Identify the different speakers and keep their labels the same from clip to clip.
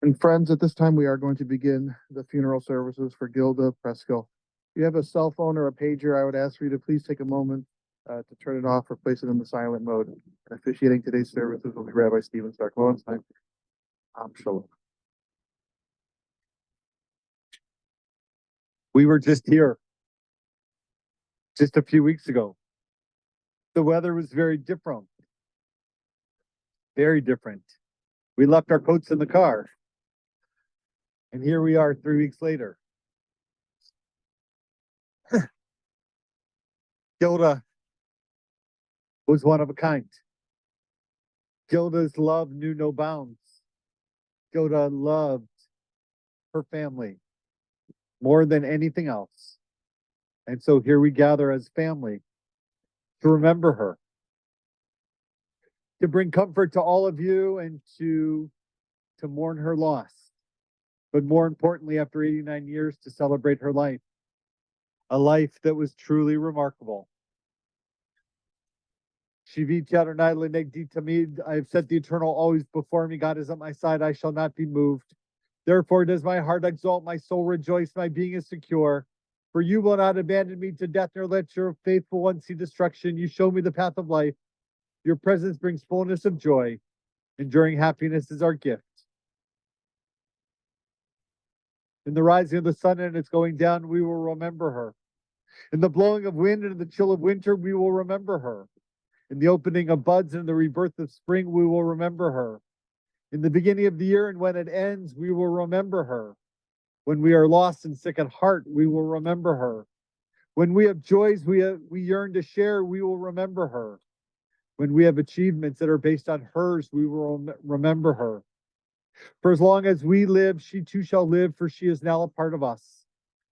Speaker 1: And friends, at this time we are going to begin the funeral services for Gilda Preskill. If you have a cell phone or a pager, I would ask for you to please take a moment to turn it off or place it in the silent mode. And officiating today's services will be Rabbi Stephen Stark Lowenstein. Shalom. We were just here just a few weeks ago. The weather was very different. Very different. We left our coats in the car. And here we are 3 weeks later. Gilda was one of a kind. Gilda's love knew no bounds. Gilda loved her family more than anything else. And so here we gather as family to remember her, to bring comfort to all of you and to mourn her loss. But more importantly, after 89 years, to celebrate her life, a life that was truly remarkable. Shivit Adonai lenegdi tamid. I have set the eternal always before me. God is at my side. I shall not be moved. Therefore does my heart exalt, my soul rejoice, my being is secure. For you will not abandon me to death, nor let your faithful one see destruction. You show me the path of life. Your presence brings fullness of joy. Enduring happiness is our gift. In the rising of the sun and its going down, we will remember her. In the blowing of wind and in the chill of winter, we will remember her. In the opening of buds and the rebirth of spring, we will remember her. In the beginning of the year and when it ends, we will remember her. When we are lost and sick at heart, we will remember her. When we have joys we yearn to share, we will remember her. When we have achievements that are based on hers, we will remember her. For as long as we live, she too shall live, for she is now a part of us,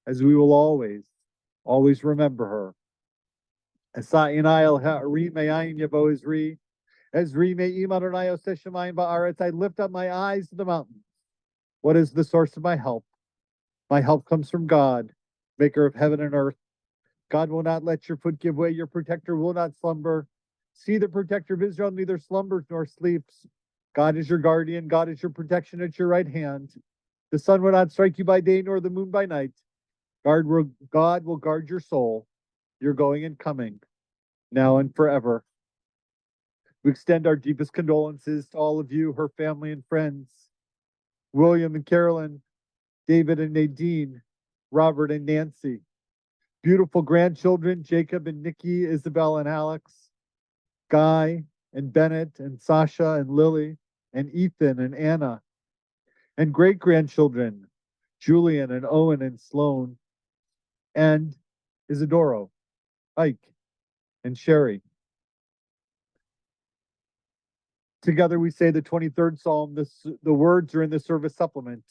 Speaker 1: as we will always remember her. I lift up my eyes to the mountains. What is the source of my help? My help comes from God, maker of heaven and earth. God will not let your foot give way. Your protector will not slumber. See, the protector of Israel neither slumbers nor sleeps. God is your guardian. God is your protection at your right hand. The sun will not strike you by day, nor the moon by night. God will guard your soul, your going and coming, now and forever. We extend our deepest condolences to all of you, her family and friends, William and Carolyn, David and Nadine, Robert and Nancy, beautiful grandchildren, Jacob and Nikki, Isabel and Alex, Guy and Bennett and Sasha and Lily and Ethan and Anna, and great-grandchildren, Julian and Owen and Sloan, and Isidoro, Ike, and Sherry. Together we say the 23rd Psalm. The words are in the service supplement.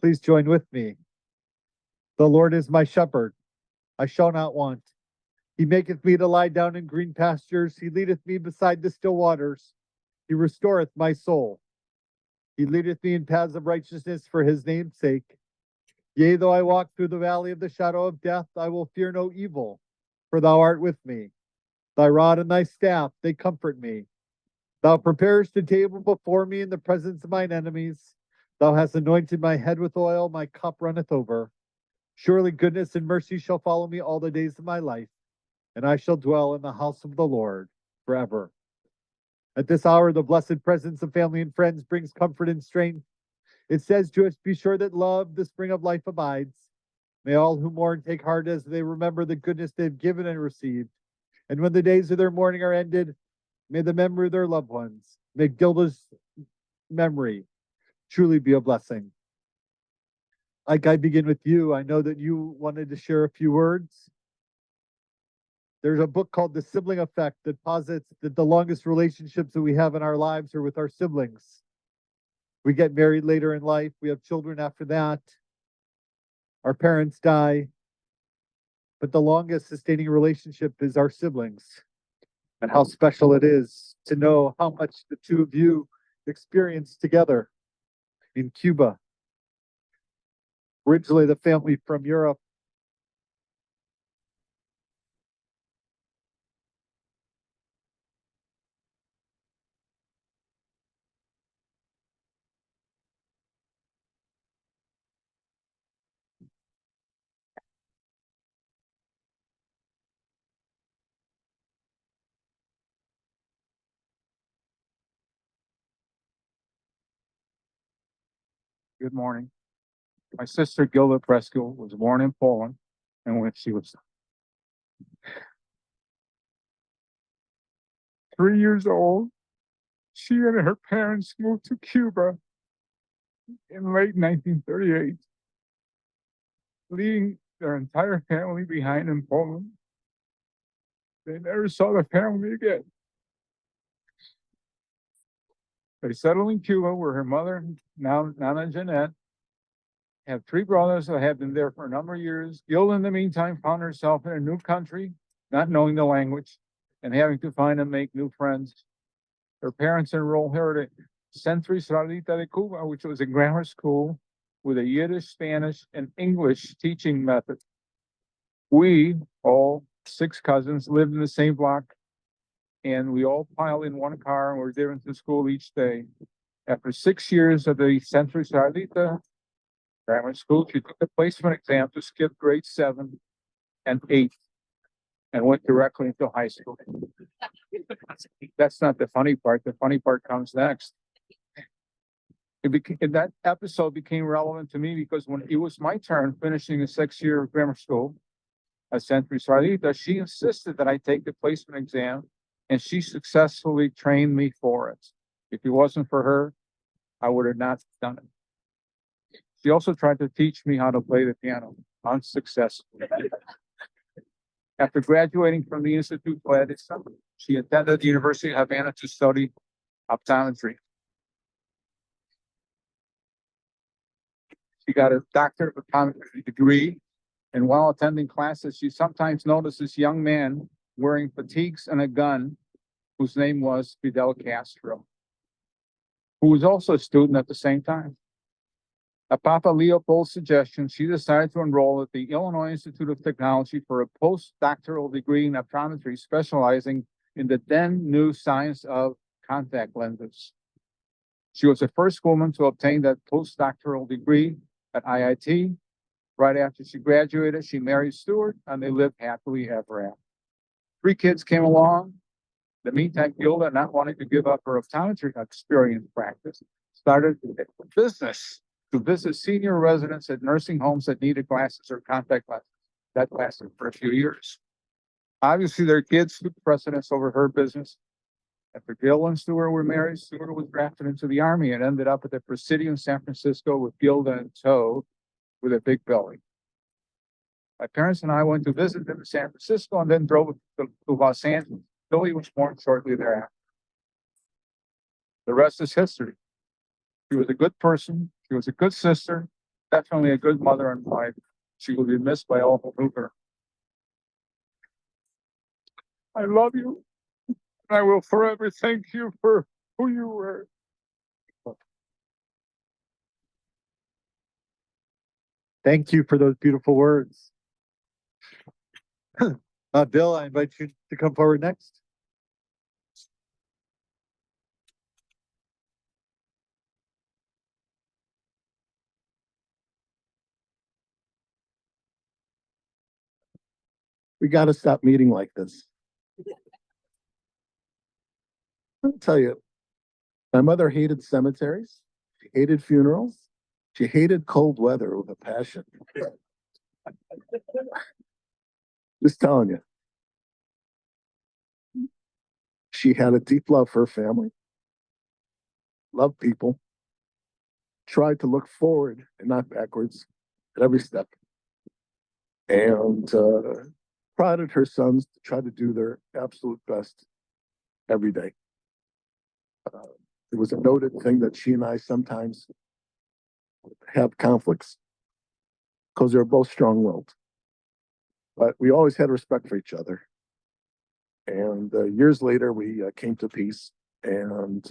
Speaker 1: Please join with me. The Lord is my shepherd, I shall not want. He maketh me to lie down in green pastures. He leadeth me beside the still waters. He restoreth my soul. He leadeth me in paths of righteousness for his name's sake. Yea, though I walk through the valley of the shadow of death, I will fear no evil, for thou art with me. Thy rod and thy staff, they comfort me. Thou preparest a table before me in the presence of mine enemies. Thou hast anointed my head with oil, my cup runneth over. Surely goodness and mercy shall follow me all the days of my life, and I shall dwell in the house of the Lord forever. At this hour, the blessed presence of family and friends brings comfort and strength. It says to us, be sure that love, the spring of life, abides. May all who mourn take heart as they remember the goodness they've given and received. And when the days of their mourning are ended, may the memory of their loved ones, may Gilda's memory truly be a blessing. Like I begin with you, I know that you wanted to share a few words. There's a book called The Sibling Effect that posits that the longest relationships that we have in our lives are with our siblings. We get married later in life. We have children after that. Our parents die. but the longest sustaining relationship is our siblings, and how special it is to know how much the two of you experienced together in Cuba. Originally, the family from Europe.
Speaker 2: Good morning. My sister Gilda Preskill was born in Poland, and when she was 3 years old, she and her parents moved to Cuba in late 1938, leaving their entire family behind in Poland. They never saw the family again. They settled in Cuba, where her mother, now Nana Jeanette, have three brothers that have been there for a number of years. Gilda, in the meantime, found herself in a new country, not knowing the language, and having to find and make new friends. Her parents enrolled her at Centro Israelita de Cuba, which was a grammar school with a Yiddish, Spanish, and English teaching method. We, all six cousins, lived in the same block, and we all piled in one car and were driven to school each day. After 6 years at the Centro Israelita grammar school, she took the placement exam to skip grade 7 and 8 and went directly into high school. That's not the funny part. The funny part comes next. That episode became relevant to me because when it was my turn finishing the 6 year of grammar school at Centro Israelita, she insisted that I take the placement exam, and she successfully trained me for it. If it wasn't for her, I would have not done it. She also tried to teach me how to play the piano, unsuccessfully. After graduating from the Institute of Medicine, she attended the University of Havana to study optometry. She got a doctorate of optometry degree, and while attending classes, she sometimes noticed this young man wearing fatigues and a gun, whose name was Fidel Castro, who was also a student at the same time. At Papa Leopold's suggestion, she decided to enroll at the Illinois Institute of Technology for a postdoctoral degree in optometry, specializing in the then new science of contact lenses. She was the first woman to obtain that postdoctoral degree at IIT. Right after she graduated, she married Stuart, and they lived happily ever after. 3 kids came along. In the meantime, Gilda, not wanting to give up her optometry experience practice, started a business to visit senior residents at nursing homes that needed glasses or contact lenses. That lasted for a few years. Obviously, their kids took precedence over her business. After Gil and Stuart were married, Stuart was drafted into the Army and ended up at the Presidio in San Francisco with Gilda in tow with a big belly. My parents and I went to visit them in San Francisco and then drove to Los Angeles. Billy was born shortly thereafter. The rest is history. She was a good person. She was a good sister, definitely a good mother and wife. She will be missed by all who knew her. I love you. I will forever thank you for who you were.
Speaker 1: Thank you for those beautiful words. Bill, I invite you to come forward next.
Speaker 3: We got to stop meeting like this. I'll tell you, my mother hated cemeteries. She hated funerals. She hated cold weather with a passion. Just telling you. She had a deep love for her family, loved people, tried to look forward and not backwards at every step, and prodded her sons to try to do their absolute best every day. It was a noted thing that she and I sometimes have conflicts because they're both strong-willed. but we always had respect for each other. And years later, we came to peace, and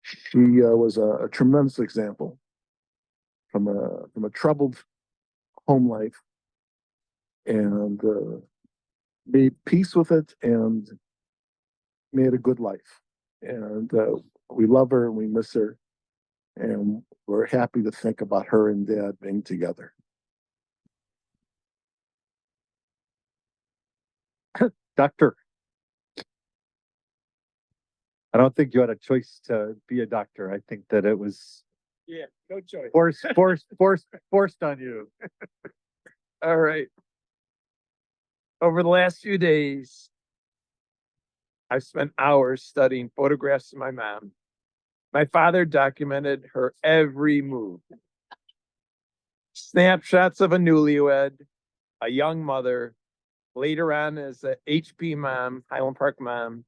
Speaker 3: she was a tremendous example from a troubled home life, and made peace with it and made a good life. And we love her and we miss her, and we're happy to think about her and Dad being together.
Speaker 1: Doctor. I don't think you had a choice to be a doctor. I think that it was
Speaker 4: Yeah, no choice.
Speaker 1: forced on you.
Speaker 4: All right. Over the last few days, I've spent hours studying photographs of my mom. My father documented her every move. Snapshots of a newlywed, a young mother, later on as a HP mom, Highland Park mom,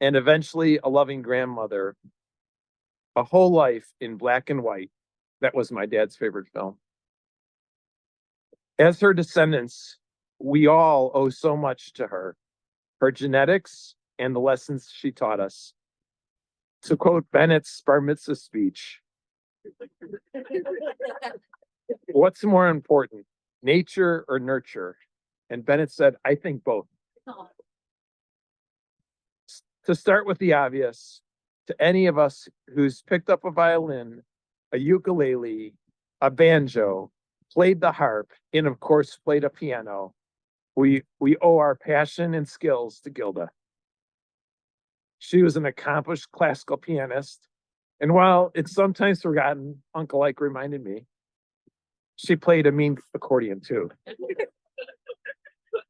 Speaker 4: and eventually a loving grandmother. A whole life in black and white. That was my dad's favorite film. As her descendants, we all owe so much to her, her genetics and the lessons she taught us. To quote Bennett's bar mitzvah speech, what's more important, nature or nurture? And Bennett said, I think both. To start with the obvious, to any of us who's picked up a violin, a ukulele, a banjo, played the harp, and of course played a piano, we owe our passion and skills to Gilda. She was an accomplished classical pianist, and while it's sometimes forgotten, Uncle Ike reminded me, she played a mean accordion too.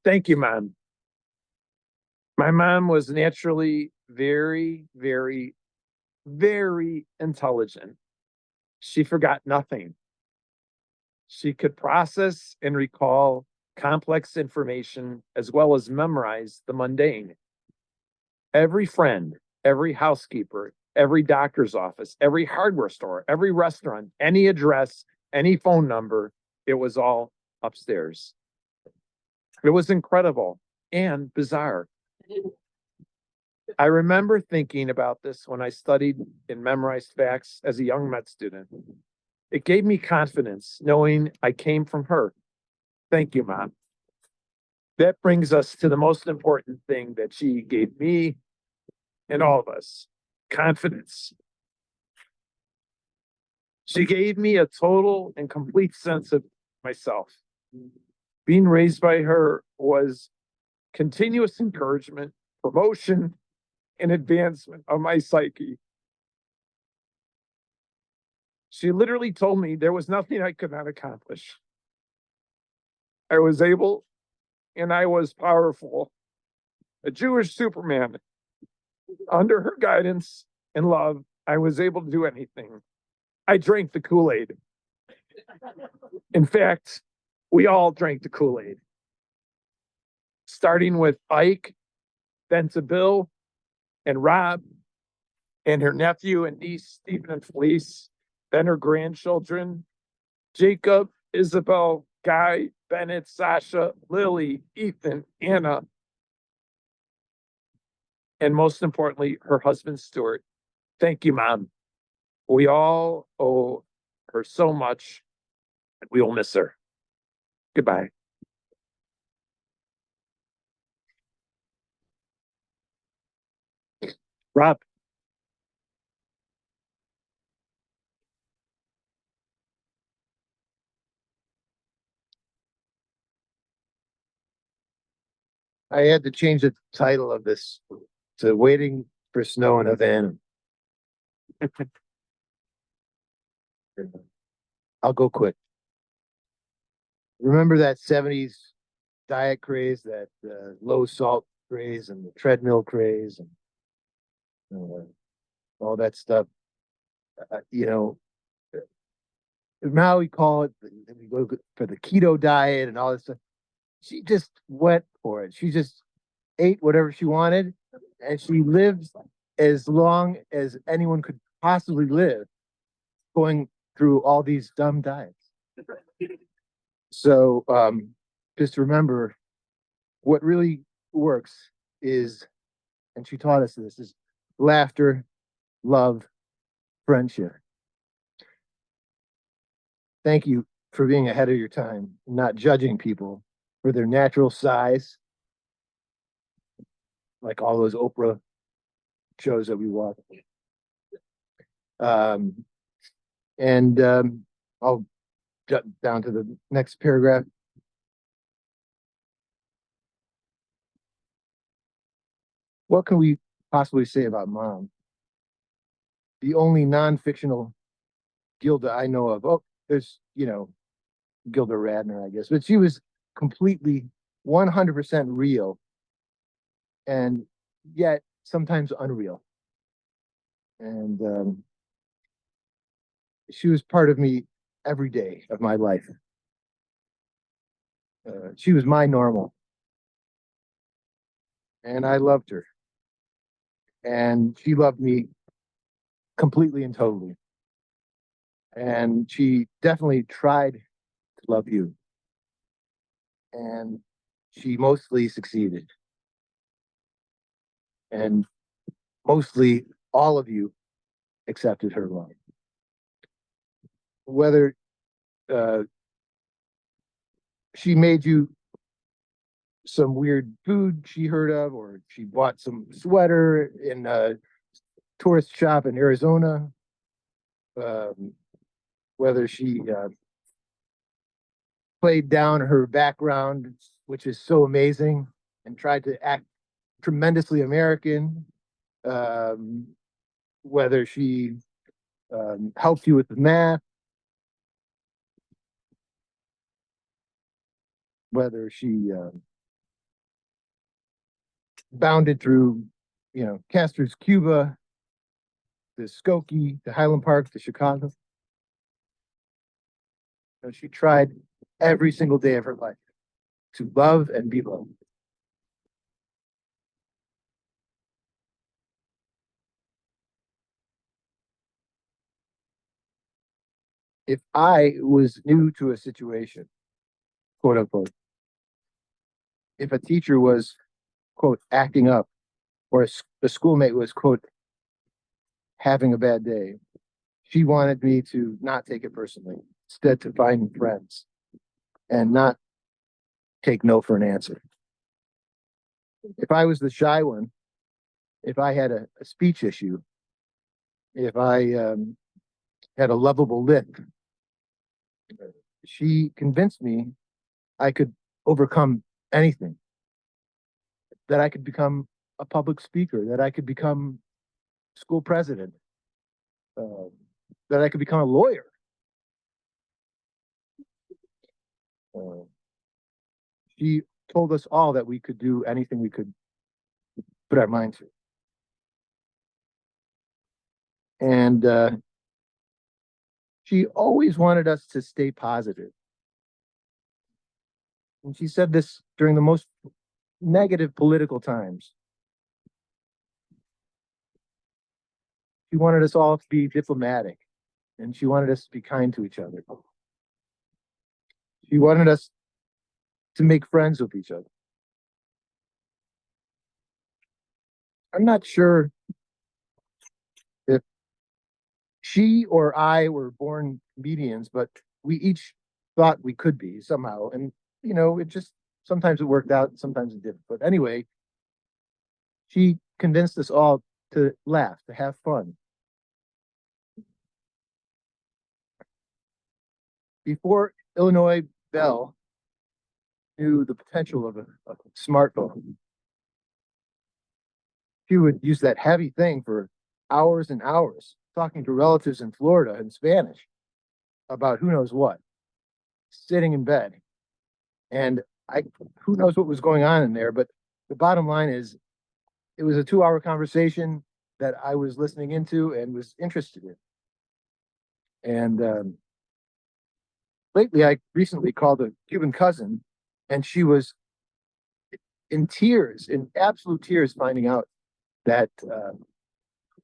Speaker 4: Thank you, Mom. My mom was naturally very, very, very intelligent. She forgot nothing. She could process and recall complex information as well as memorize the mundane. Every friend, every housekeeper, every doctor's office, every hardware store, every restaurant, any address, any phone number, it was all upstairs. It was incredible and bizarre. I remember thinking about this when I studied and memorized facts as a young med student. It gave me confidence knowing I came from her. Thank you, Mom. That brings us to the most important thing that she gave me and all of us, confidence. She gave me a total and complete sense of myself. Being raised by her was continuous encouragement, promotion, and advancement of my psyche. She literally told me there was nothing I could not accomplish. I was able and I was powerful, a Jewish Superman. Under her guidance and love, I was able to do anything. I drank the Kool-Aid. In fact, we all drank the Kool-Aid. Starting with Ike, then to Bill and Rob and her nephew and niece, Stephen and Felice, then her grandchildren, Jacob, Isabel, Guy, Bennett, Sasha, Lily, Ethan, Anna, and most importantly, her husband, Stuart. Thank you, Mom. We all owe her so much, and we will miss her. Goodbye.
Speaker 1: Rob.
Speaker 5: I had to change the title of this to Waiting for Snow in Havana. I'll go quick. Remember that 70s diet craze, that low salt craze and the treadmill craze and all that stuff? You know, now we call it, we go for the keto diet and all this stuff. She just went for it. She just ate whatever she wanted, and she lived as long as anyone could possibly live, going through all these dumb diets. So just remember what really works is, and she taught us this, is laughter, love, friendship. Thank you for being ahead of your time, not judging people for their natural size, like all those Oprah shows that we watch. Um, and I'll jump down to the next paragraph. What can we possibly say about Mom? The only non-fictional Gilda I know of. Oh, there's, Gilda Radner, I guess, but she was completely 100% real and yet sometimes unreal. And she was part of me every day of my life. She was my normal. And I loved her. And she loved me completely and totally. And she definitely tried to love you. And she mostly succeeded. And mostly all of you accepted her love. Whether she made you some weird food she heard of, or she bought some sweater in a tourist shop in Arizona, whether she played down her background, which is so amazing, and tried to act tremendously American, whether she helped you with the math, whether she bounded through, Castor's Cuba, the Skokie, the Highland Park, the Chicago. She tried every single day of her life to love and be loved. If I was new to a situation, quote unquote, if a teacher was, quote, acting up, or a schoolmate was, quote, having a bad day, she wanted me to not take it personally, instead to find friends and not take no for an answer. If I was the shy one, if I had a speech issue, if I had a lovable lip, she convinced me I could overcome anything, that I could become a public speaker, that I could become school president, that I could become a lawyer. She told us all that we could do anything we could put our mind to. And she always wanted us to stay positive. And she said this during the most negative political times. She wanted us all to be diplomatic, and she wanted us to be kind to each other. She wanted us to make friends with each other. I'm not sure if she or I were born comedians, but we each thought we could be somehow. And, it just, sometimes it worked out, sometimes it didn't. But anyway, she convinced us all to laugh, to have fun. Before Illinois Bell knew the potential of a smartphone, she would use that heavy thing for hours and hours, talking to relatives in Florida in Spanish about who knows what, sitting in bed. And who knows what was going on in there, but the bottom line is it was a 2-hour conversation that I was listening into and was interested in. And lately, I recently called a Cuban cousin, and she was in tears, in absolute tears, finding out that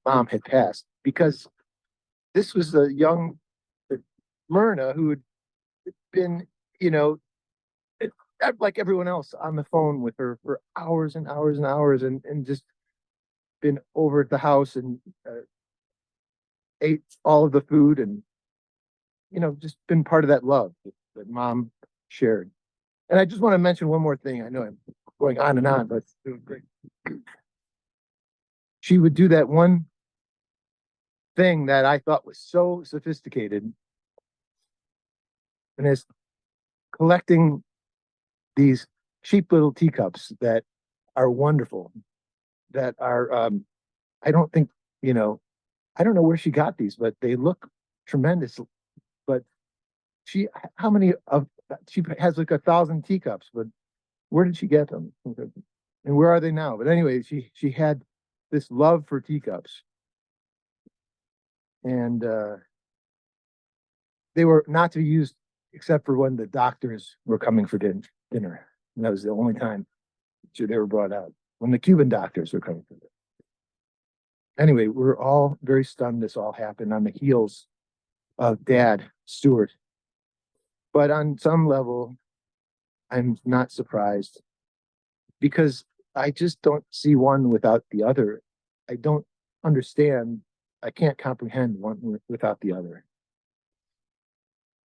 Speaker 5: Mom had passed, because this was a young Myrna who had been, like everyone else, on the phone with her for hours and hours and hours, and just been over at the house and ate all of the food, and just been part of that love that mom shared. And I just want to mention one more thing. I know I'm going on and on, but it's doing great. She would do that one thing that I thought was so sophisticated, and it's collecting these cheap little teacups that are wonderful, that are I don't think, I don't know where she got these, but they look tremendous. But she how many of she has like 1,000 teacups, but where did she get them? And where are they now? But anyway, she had this love for teacups. And they were not to be used except for when the doctors were coming for dinner. And that was the only time they were brought out, when the Cuban doctors were coming for dinner. Anyway, we're all very stunned this all happened on the heels of Dad, Stuart. But on some level, I'm not surprised, because I just don't see one without the other. I don't understand. I can't comprehend one without the other.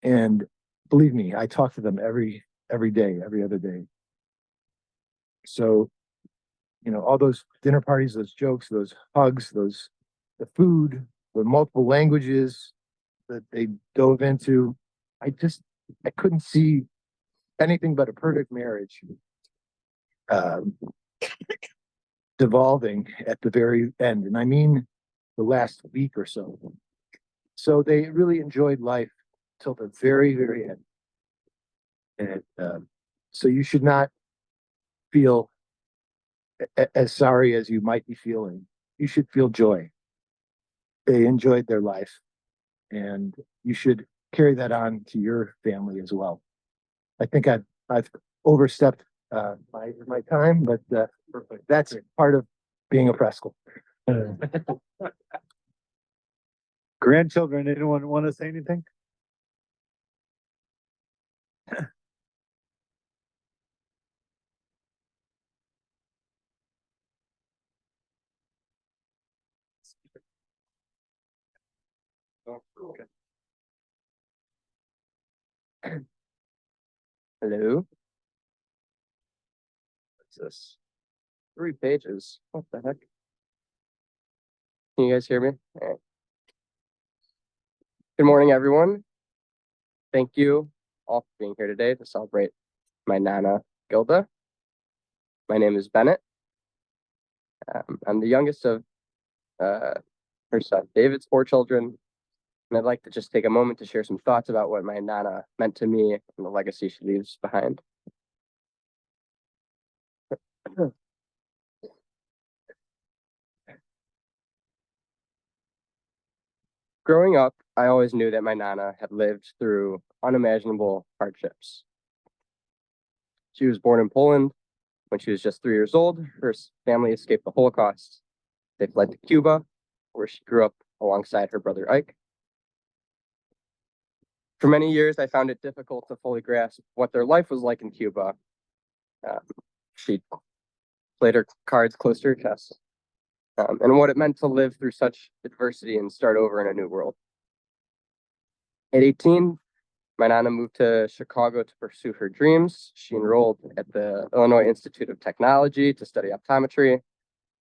Speaker 5: And believe me, I talk to them every day, every other day. So, all those dinner parties, those jokes, those hugs, the food, the multiple languages that they dove into, I couldn't see anything but a perfect marriage devolving at the very end. And I mean the last week or so. So they really enjoyed life till the very, very end. And so you should not feel as sorry as you might be feeling. You should feel joy. They enjoyed their life, and you should carry that on to your family as well. I think I've overstepped my time, but that's part of being a Preskill.
Speaker 1: Grandchildren, anyone want to say anything?
Speaker 6: Hello? What's this? 3 pages. What the heck? Can you guys hear me? All right. Good morning, everyone. Thank you all for being here today to celebrate my Nana, Gilda. My name is Bennett. I'm the youngest of her son David's 4 children, and I'd like to just take a moment to share some thoughts about what my Nana meant to me and the legacy she leaves behind. Growing up, I always knew that my Nana had lived through unimaginable hardships. She was born in Poland. When she was just 3 years old, her family escaped the Holocaust. They fled to Cuba, where she grew up alongside her brother Ike. For many years, I found it difficult to fully grasp what their life was like in Cuba. She played her cards close to her chest, and what it meant to live through such adversity and start over in a new world. At 18, my Nana moved to Chicago to pursue her dreams. She enrolled at the Illinois Institute of Technology to study optometry,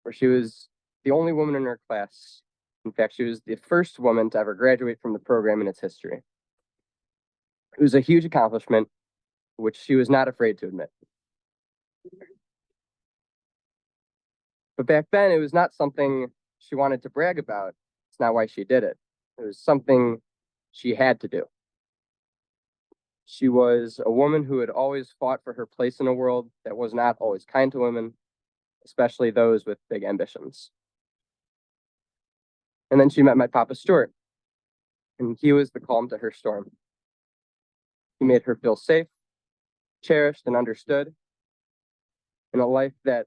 Speaker 6: where she was the only woman in her class. In fact, she was the first woman to ever graduate from the program in its history. It was a huge accomplishment, which she was not afraid to admit. But back then, it was not something she wanted to brag about. It's not why she did it. It was something she had to do. She was a woman who had always fought for her place in a world that was not always kind to women, especially those with big ambitions. And then she met my Papa Stuart, and he was the calm to her storm. He made her feel safe, cherished, and understood. In a life that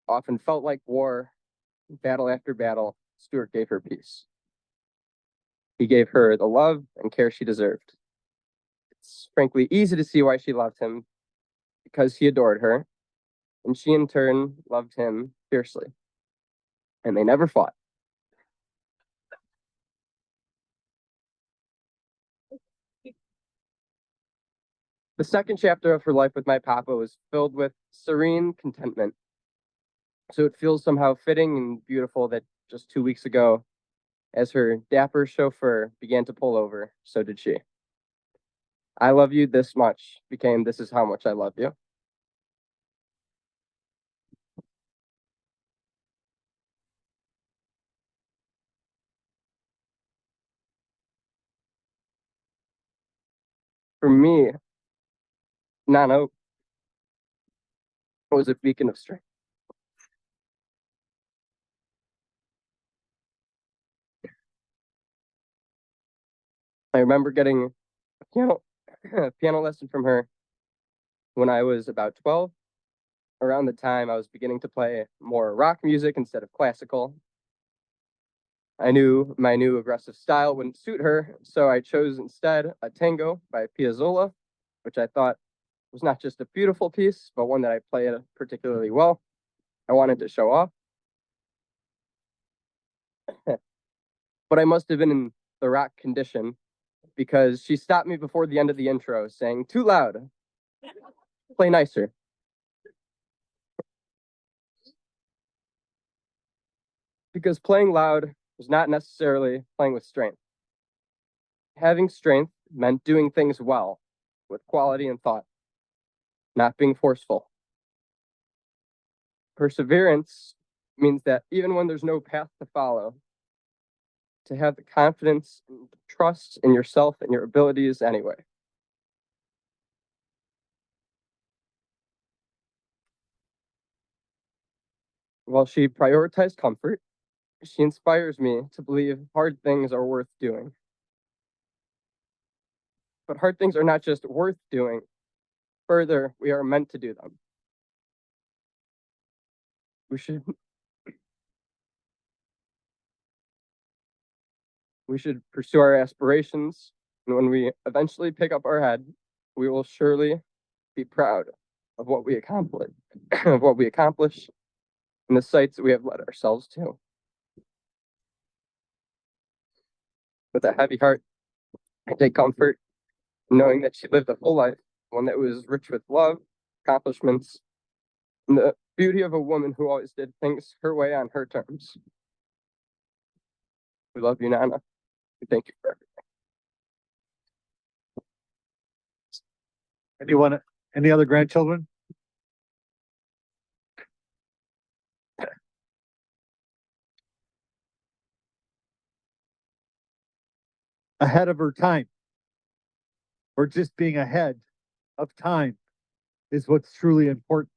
Speaker 6: often felt like war, battle after battle, Stuart gave her peace. He gave her the love and care she deserved. It's frankly easy to see why she loved him, because he adored her, and she in turn loved him fiercely. And they never fought. The second chapter of her life with my papa was filled with serene contentment. So it feels somehow fitting and beautiful that just 2 weeks ago, as her dapper chauffeur began to pull over, so did she. I love you this much became this is how much I love you. For me, Nana was a beacon of strength. I remember getting a piano lesson from her when I was about 12. Around the time I was beginning to play more rock music instead of classical. I knew my new aggressive style wouldn't suit her, so I chose instead a tango by Piazzolla, which I thought was not just a beautiful piece, but one that I played particularly well. I wanted to show off. But I must have been in the rock condition because she stopped me before the end of the intro saying, "Too loud, play nicer." Because playing loud was not necessarily playing with strength. Having strength meant doing things well, with quality and thought, not being forceful. Perseverance means that even when there's no path to follow, to have the confidence and trust in yourself and your abilities anyway. While she prioritized comfort, she inspires me to believe hard things are worth doing. But hard things are not just worth doing, further, we are meant to do them. We should pursue our aspirations, and when we eventually pick up our head, we will surely be proud of what we accomplish, and the sights that we have led ourselves to. With a heavy heart, I take comfort in knowing that she lived a full life, one that was rich with love, accomplishments, and the beauty of a woman who always did things her way on her terms. We love you, Nana. Thank you for everything.
Speaker 1: Any other grandchildren? Ahead of her time, or just being ahead of time, is what's truly important.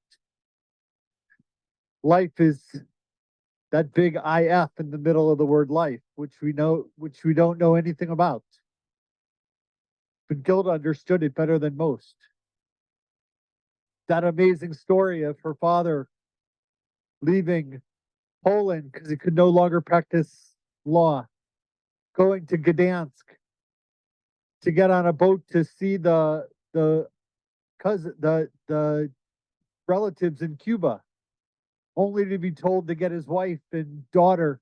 Speaker 1: Life is that big IF in the middle of the word life, which we don't know anything about. But Gilda understood it better than most. That amazing story of her father leaving Poland because he could no longer practice law, going to Gdansk to get on a boat to see the relatives in Cuba, only to be told to get his wife and daughter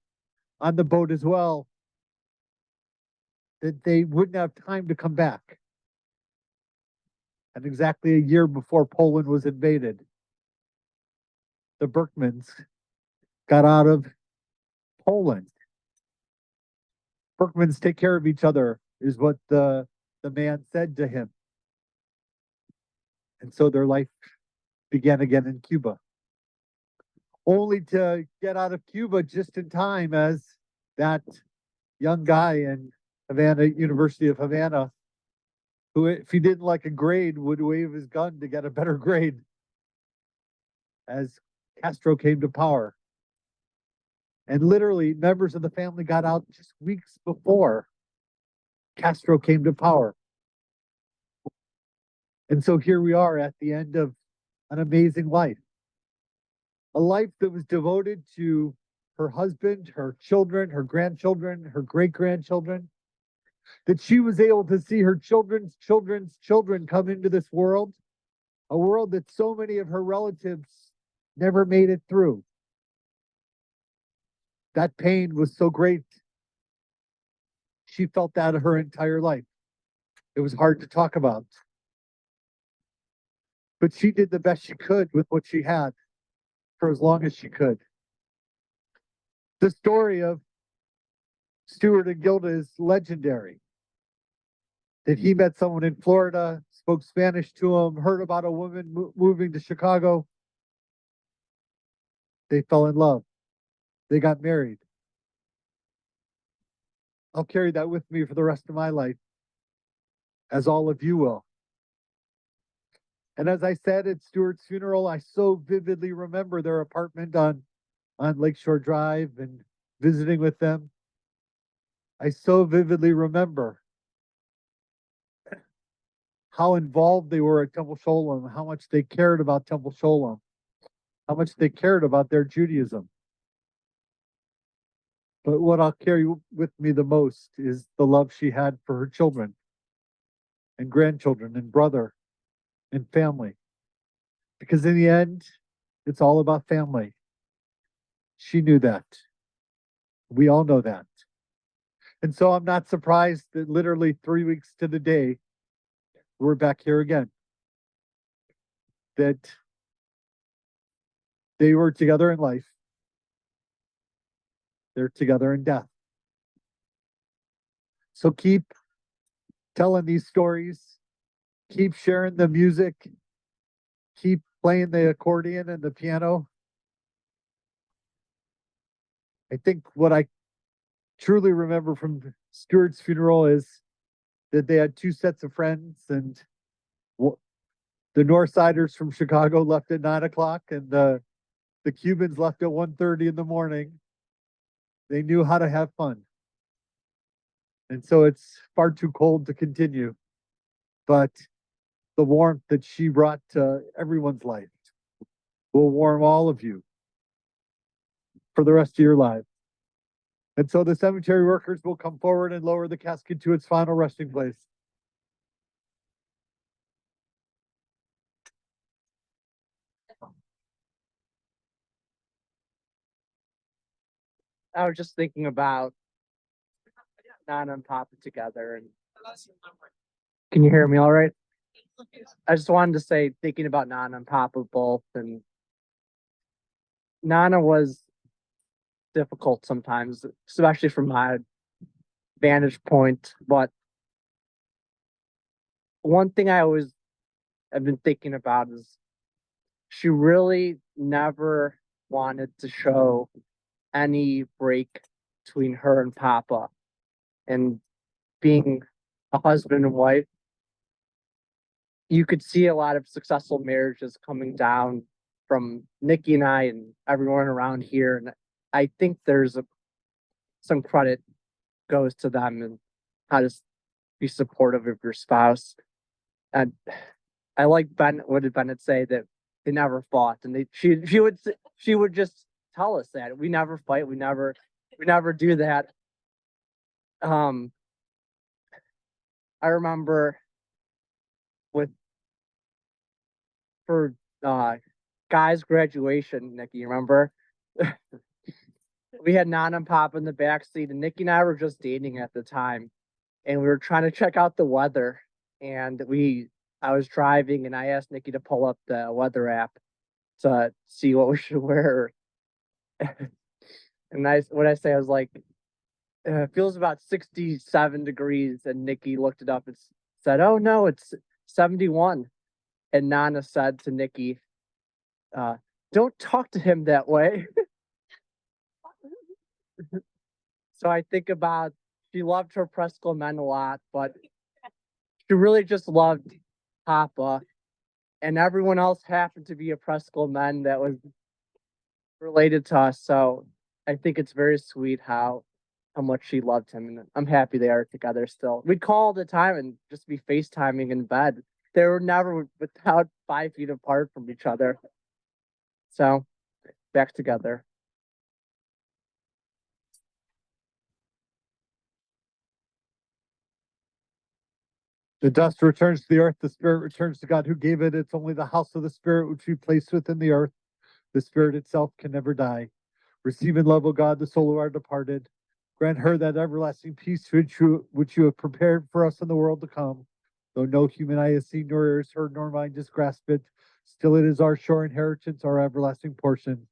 Speaker 1: on the boat as well, that they wouldn't have time to come back. And exactly a year before Poland was invaded, the Berkmans got out of Poland. Berkmans take care of each other, is what the man said to him. And so their life began again in Cuba. Only to get out of Cuba just in time as that young guy in Havana, University of Havana, who, if he didn't like a grade, would wave his gun to get a better grade as Castro came to power. And literally, members of the family got out just weeks before Castro came to power. And so here we are at the end of an amazing life. A life that was devoted to her husband, her children, her grandchildren, her great-grandchildren, that she was able to see her children's children's children come into this world a world that so many of her relatives never made it through. That pain was so great. She felt that her entire life. It was hard to talk about. But she did the best she could with what she had for as long as she could. The story of Stuart and Gilda is legendary. That he met someone in Florida, spoke Spanish to him, heard about a woman moving to Chicago. They fell in love. They got married. I'll carry that with me for the rest of my life, as all of you will. And as I said at Stuart's funeral, I so vividly remember their apartment on Lakeshore Drive and visiting with them. I so vividly remember how involved they were at Temple Sholem, how much they cared about Temple Sholem, how much they cared about their Judaism. But what I'll carry with me the most is the love she had for her children and grandchildren and brother and family. Because in the end, it's all about family. She knew that. We all know that. And so I'm not surprised that literally 3 weeks to the day, we're back here again. That they were together in life. They're together in death. So keep telling these stories. Keep sharing the music. Keep playing the accordion and the piano. I think what I truly remember from Stuart's funeral is that they had two sets of friends, and the Northsiders from Chicago left at 9 o'clock, and the Cubans left at 1:30 in the morning. They knew how to have fun. And so it's far too cold to continue. But the warmth that she brought to everyone's life will warm all of you for the rest of your lives. And so the cemetery workers will come forward and lower the casket to its final resting place.
Speaker 7: I was just thinking about Nana and Papa together. And can you hear me all right? I just wanted to say, thinking about Nana and Papa both, and Nana was difficult sometimes, especially from my vantage point. But one thing I always have been thinking about is she really never wanted to show any break between her and Papa. And being a husband and wife, you could see a lot of successful marriages coming down from Nikki and I and everyone around here. And I think there's some credit goes to them and how to be supportive of your spouse. And I like Bennett. What did Bennett say? That they never fought, and she would just tell us that we never fight, we never do that. I remember for guys' graduation, Nikki, you remember? We had Nana and Papa in the back seat, and Nikki and I were just dating at the time, and we were trying to check out the weather. And I was driving, and I asked Nikki to pull up the weather app to see what we should wear. And I was like, it feels about 67 degrees. And Nikki looked it up and said, oh no, it's 71. And Nana said to Nikki, don't talk to him that way. So I think about, she loved her Preskill men a lot, but she really just loved Papa. And everyone else happened to be a Preskill men that was related to us. So I think it's very sweet how much she loved him. And I'm happy they are together still. We'd call all the time and just be FaceTiming in bed. They were never without 5 feet apart from each other. So back together.
Speaker 1: The dust returns to the earth, the spirit returns to God who gave it. It's only the house of the spirit which we place within the earth. The spirit itself can never die. Receive in love, O God, the soul of our departed. Grant her that everlasting peace which you have prepared for us in the world to come. Though no human eye has seen, nor ears heard, nor mind has grasped it, still it is our sure inheritance, our everlasting portion.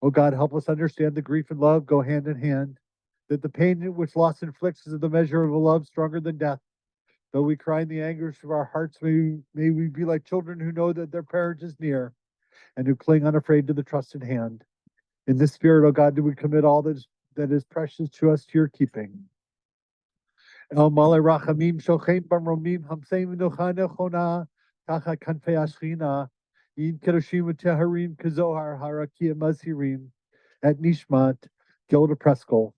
Speaker 1: O God, help us understand the grief and love go hand in hand, that the pain which loss inflicts is the measure of a love stronger than death. Though we cry in the anguish of our hearts, may we be like children who know that their parent is near and who cling unafraid to the trusted hand. In this spirit, O God, do we commit all that is precious to us to your keeping. El Malay Rachamim Shochem Bamromim Hamseim Nucha Nechona Tacha Kanfei Ashchina Yin Kedoshim Teharim Kazohar Harakia Mazhirim at Nishmat Gilda Preskill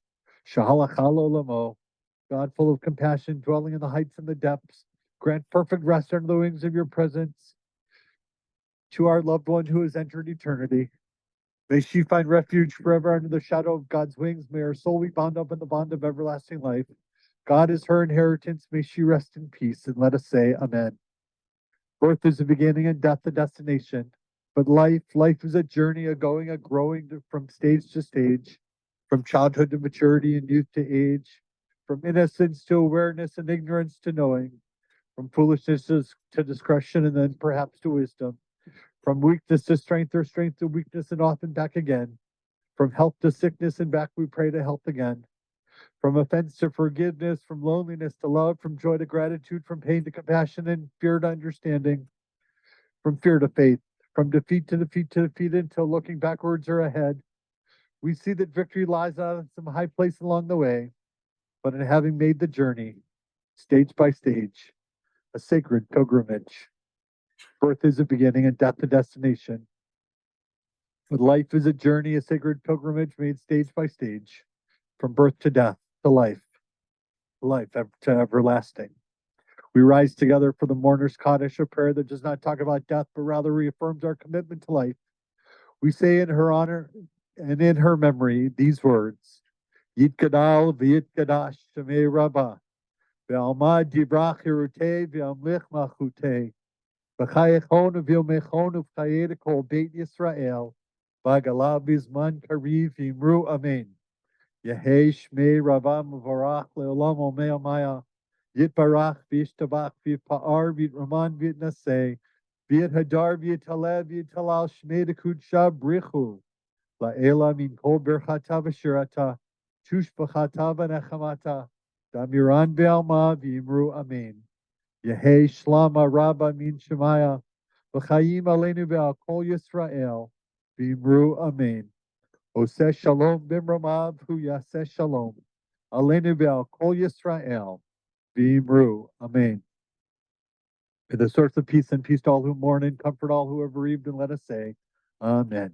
Speaker 1: Shahalachal Olamo. God, full of compassion, dwelling in the heights and the depths, grant perfect rest under the wings of your presence to our loved one who has entered eternity. May she find refuge forever under the shadow of God's wings. May her soul be bound up in the bond of everlasting life. God is her inheritance. May she rest in peace. And let us say, Amen. Birth is the beginning and death the destination. But life is a journey, a going, a growing from stage to stage, from childhood to maturity and youth to age, from innocence to awareness and ignorance to knowing, from foolishness to discretion and then perhaps to wisdom, from weakness to strength or strength to weakness and often back again, from health to sickness and back we pray to health again, from offense to forgiveness, from loneliness to love, from joy to gratitude, from pain to compassion and fear to understanding, from fear to faith, from defeat to defeat to defeat until looking backwards or ahead. We see that victory lies on some high place along the way, but in having made the journey, stage by stage, a sacred pilgrimage. Birth is a beginning and death a destination. But life is a journey, a sacred pilgrimage made stage by stage, from birth to death to life to everlasting. We rise together for the mourner's Kaddish, a prayer that does not talk about death, but rather reaffirms our commitment to life. We say in her honor and in her memory these words, Yitkadal v'yitkadash shemei rabbah, ve'alma dibrach hirutei ve'amlich malchutei, v'chayechon v'yomechon v'chayed kol beit Yisrael, v'agalav bizman kariv yimru amen. Yehei shmei rabbah mevarach le'olam omei amaya, yitbarach v'yishtabach v'yipa'ar v'yitraman v'yitnaseh, v'yithadar v'yitalev v'yitalal shmei dekudsha brichu, la'ela min kol berchata v'shirata, tush b'chata v'nechamata, damiran v'alma v'yimru amen. Yehei shlama rabba min shemaya, v'chayim aleinu v'al kol Yisrael, v'yimru amen. Oseh shalom bimramav hu yaseh shalom, aleinu v'al kol Yisrael, v'yimru amen. May the source of peace and peace to all who mourn and comfort all who have bereaved, and let us say, Amen.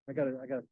Speaker 1: I got it.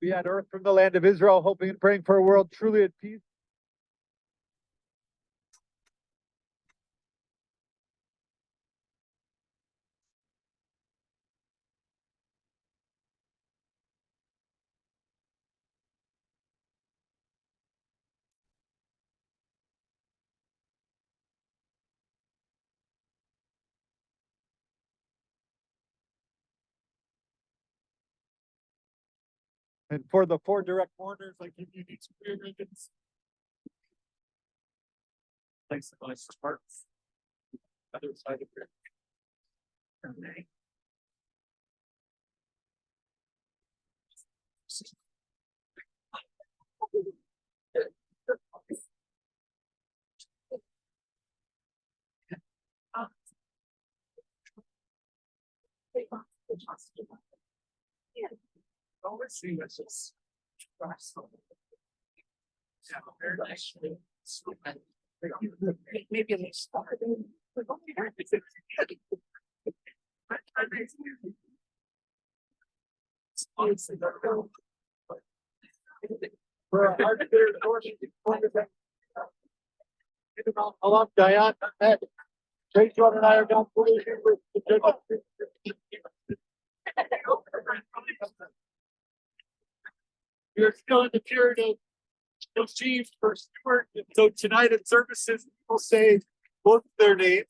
Speaker 1: We had earth from the land of Israel, hoping and praying for a world truly at peace. And for the four direct mourners, I give you each prayer ribbons. Thanks so much, Sparks. Other side of here. Okay.
Speaker 8: Maybe they started.
Speaker 1: Hello, Diane. Jake Jordan and I are down. We're still in the period of chief for Stewart. And so tonight in services, we'll say both their names.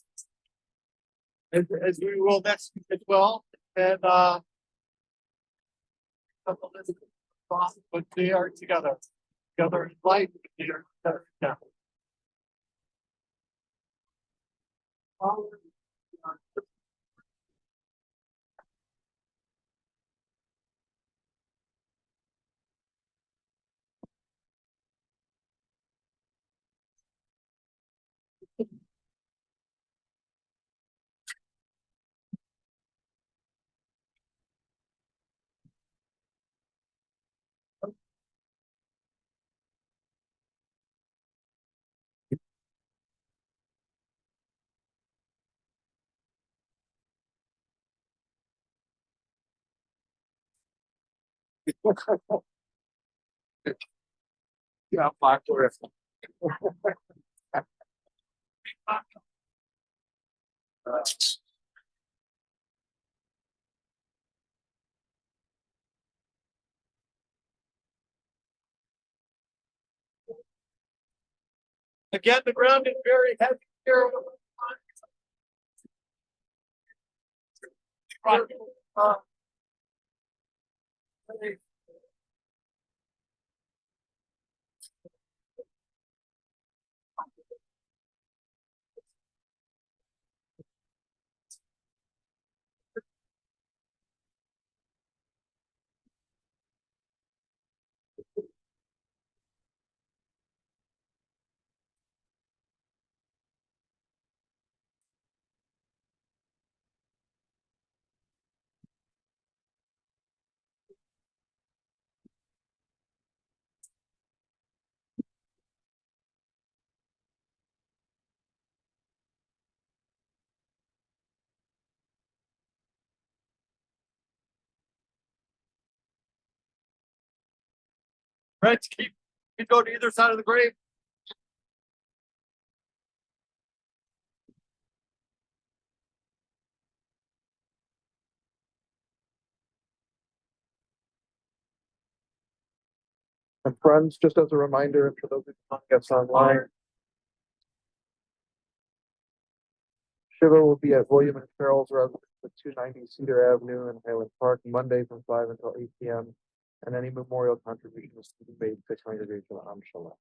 Speaker 1: As we will next week as well. And but they are together. Together in life, they are together now. Yeah, Black Forest. Again, the ground is very heavy here. Reds, keep go to either side of the grave.
Speaker 5: And friends, just as a reminder, and for those who join us online, Shiva will be at William and Carol's residence at 290 Cedar Avenue in Highland Park, Monday from 5 until 8 p.m. And any memorial contributions to be made to the congregation of Amshalom.